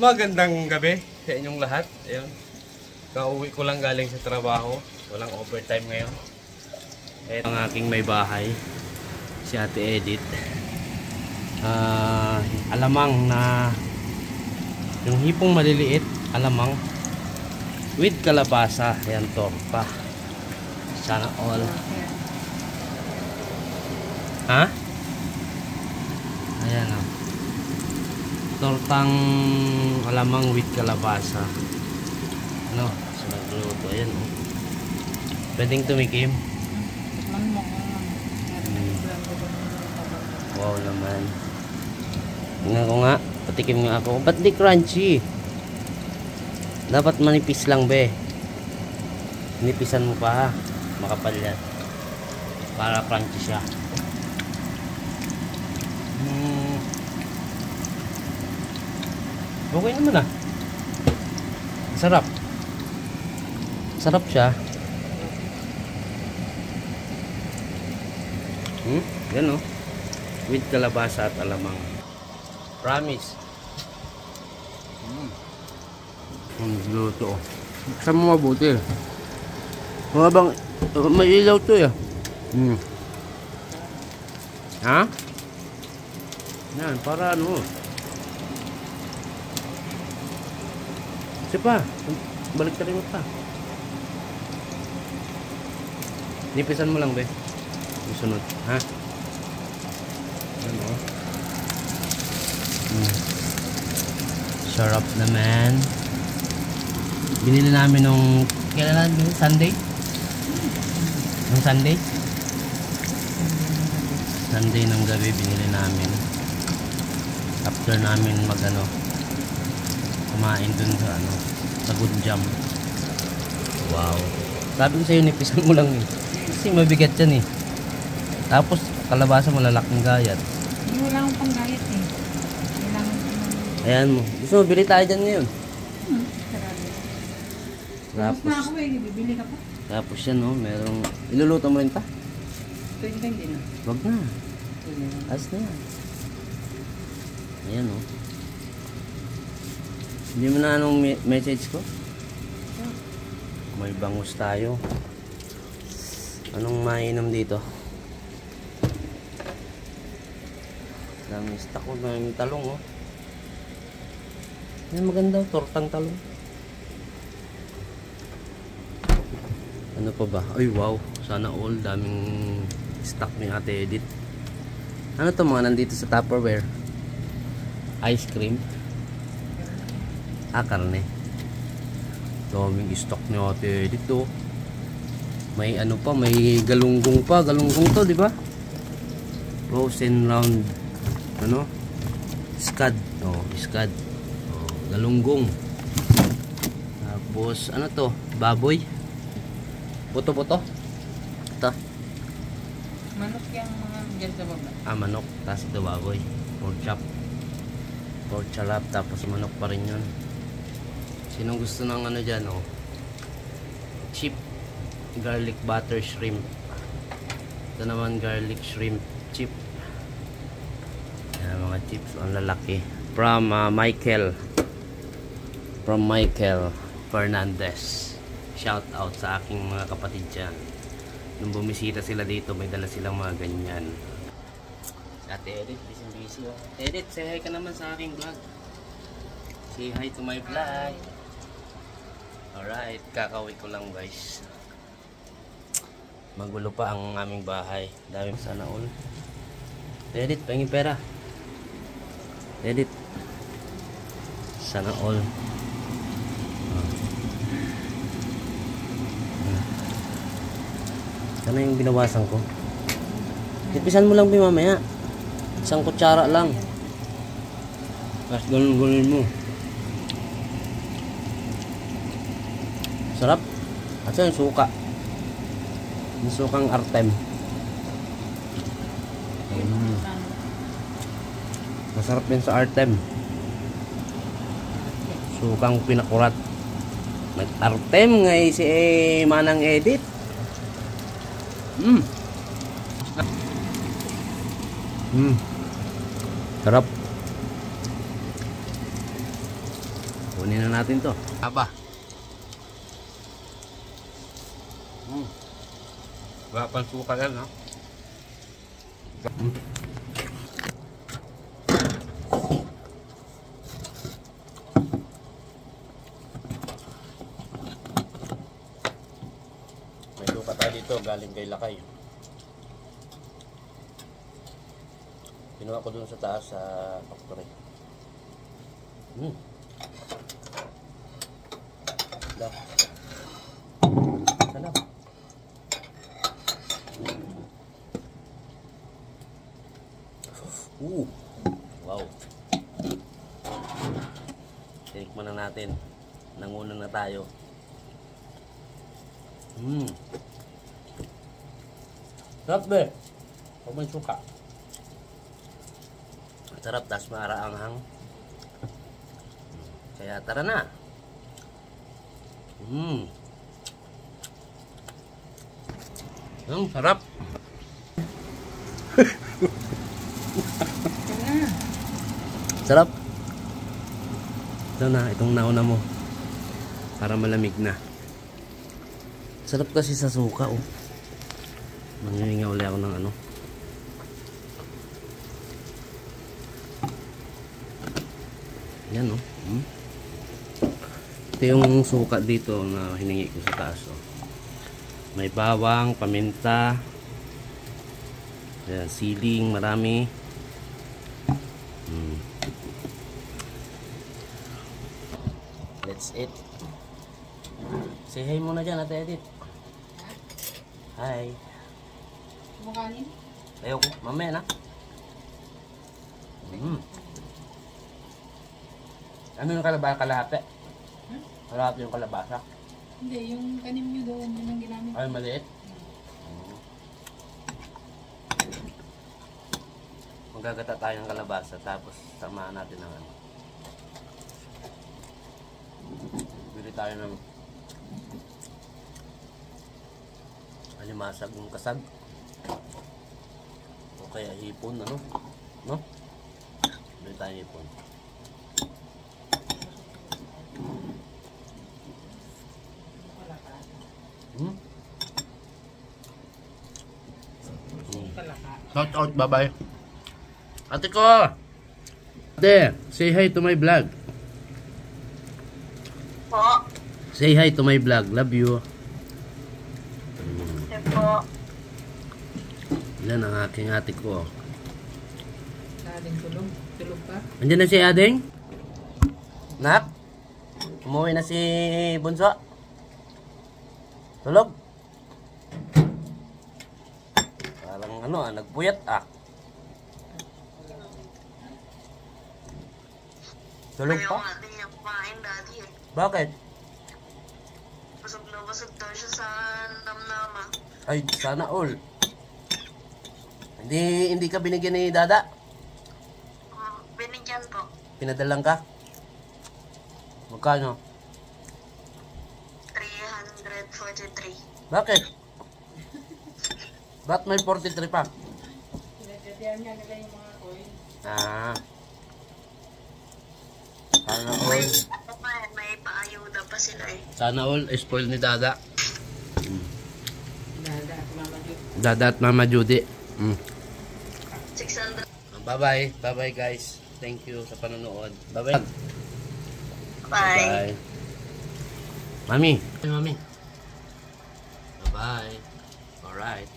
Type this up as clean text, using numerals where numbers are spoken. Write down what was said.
Magandang gabi sa inyong lahat. Ayun. Kauwi ko lang galing sa trabaho. Walang overtime ngayon. Ito ang aking may bahay. Si Ate Edith. Alamang na yung hipong maliliit. Alamang. With kalabasa. Ayan, torta. Sana all. Ha? Ayan o. Tortang alamang with kalabasa. Ano? So nagluto. Ayan o. Pwedeng tumikim. Wow naman. Tingnan ko nga. Patikim nga ako. Ba't di crunchy? Dapat manipis lang be. Nipisan mo pa ha. Makapal yan. Para crunchy siya. Okay naman ah. Sarap. Sarap siya. Yan o. With kalabasa at alamang. Promise. Luto. Buksan mo mabuti. Habang may ilaw to eh. Ha? Yan, para ano. Sipa, balik ka rin mo pa. Nipisan mo lang be. Sunod, ha? Ano? Sarap naman. Binili namin nung kailan natin? Sunday? Nung Sunday? Sunday ng gabi binili namin. After namin mag-ano, kumain dun sa ano, sa Good Jam. Wow. Sabi ko sa'yo, nipisan mo lang eh. Kasi mabigat yan eh. Tapos kalabasa malalaking gayat. Hindi, wala akong pang gayat eh. Ayan mo. Gusto mo, bili tayo dyan ngayon. Tapos na ako eh, bibili ka pa. Tapos yan oh, merong, iluluto mo rin ta? Pwede ba hindi na? Wag na. Ayos na yan. Ayan oh. Hindi mo na anong message ko? May bangus tayo. Anong mainom dito? Daming stock ko, daming talong oh. Yan maganda, tortang talong. Ano pa ba? Ay wow, sana all. Daming stock ni Ate Edith. Ano to mga nandito sa Tupperware? Ice cream. Karne. Daming stock ni Ate Edith to. May ano pa, may galunggong pa. Galunggong to, di ba? Frozen round. Ano? Scad. Oh, scad. Oh, galunggong. Tapos, ano to? Baboy. Puto-puto. Ito. Manok yung mga dyan sa baba. Manok. Tapos ito baboy. Pork chop. Pork chalap. Tapos manok pa rin yun. Sinong gusto ng ano dyan, oh? Cheap garlic butter shrimp. Ito naman garlic shrimp chip. Yan mga chips. Ang lalaki. From Michael. From Michael Fernandez. Shout out sa aking mga kapatid dyan. Nung bumisita sila dito, may dala silang mga ganyan. Ate Edith, busy oh. Edith, say hi ka naman sa aking vlog. Say hi to my vlog. Alright, kakauwi ko lang guys. Magulo pa ang aming bahay. Dami sana all. Edith, pahingin pera. Edith. Sana all. Ano yung binawasan ko? Tipisan mo lang mamaya. Isang kutsara lang. Tapos ganun-ganun mo. Sarap. At yung suka. Yung sukang Artem. Masarap din sa Artem. Sukang pinakurat. Nag-Artem nga si Manang Edith. Sarap. Kunin na natin to. Aba. Wala pang suka yan, ha? May suka tayo dito, galing kay Lakay. Kinuha ko dun sa taas sa factory. Sarap. Sarap. Wow. Tinikman na natin. Nanguna na tayo. Sarap be. Huwag may suka. Sarap, tas maaraanghang. Kaya tara na. Sarap. Sarap. Ito na, itong nauna mo. Para malamig na. Sarap kasi sa suka, oh. Nangihinga ulit ako ng ano. Yan, oh. Ito yung suka dito na hiningi ko sa taas, oh. May bawang, paminta, ayan, siling, marami. Let's eat. Say hi muna dyan, Ate Edith. Hi. Kumakanin? Ayoko, mamaya na. Ano yung kalabasa? Kalahati? Kalahati yung kalabasa? Hindi, yung tanim nyo doon, yun ang ginamit. Ay, maliit? Magagata tayo ng kalabasa, tapos samahan natin ng ano. Bili tayo ng alimasag ng kasag. O kaya hipon, ano? No? Bili tayo ng hipon. Shout out, bye-bye. Ate ko! Ate, say hi to my vlog. Po. Say hi to my vlog. Love you. Po. Yan ang aking ate ko. Ading tulog. Tulog pa? Andiyan na si Ading? Nak? Umuwi na si Bunso? Tulog? Parang ano, nagpuyat ah. Tulog Ayaw pa? nga din niya kumain dati eh. Bakit? Busog na busog daw siya sa namnama. Ay, sana all. Hindi ka binigyan ni Dada? Binigyan po. Pinadalang ka? Magkano? 343. Bakit? Ba't may 43 pa? Pinagkatiyan niya nila yung mga coins. Ah. Sana May, all. ano pa eh, may paayuda pa sila eh. Sana all spoil ni Dada. Dada at Mama Jude. Dada at Mama Judy. 600. Bye-bye. Bye-bye guys. Thank you sa panonood. Bye-bye. Bye. Bye. Mami. Mami. Bye-bye. Alright.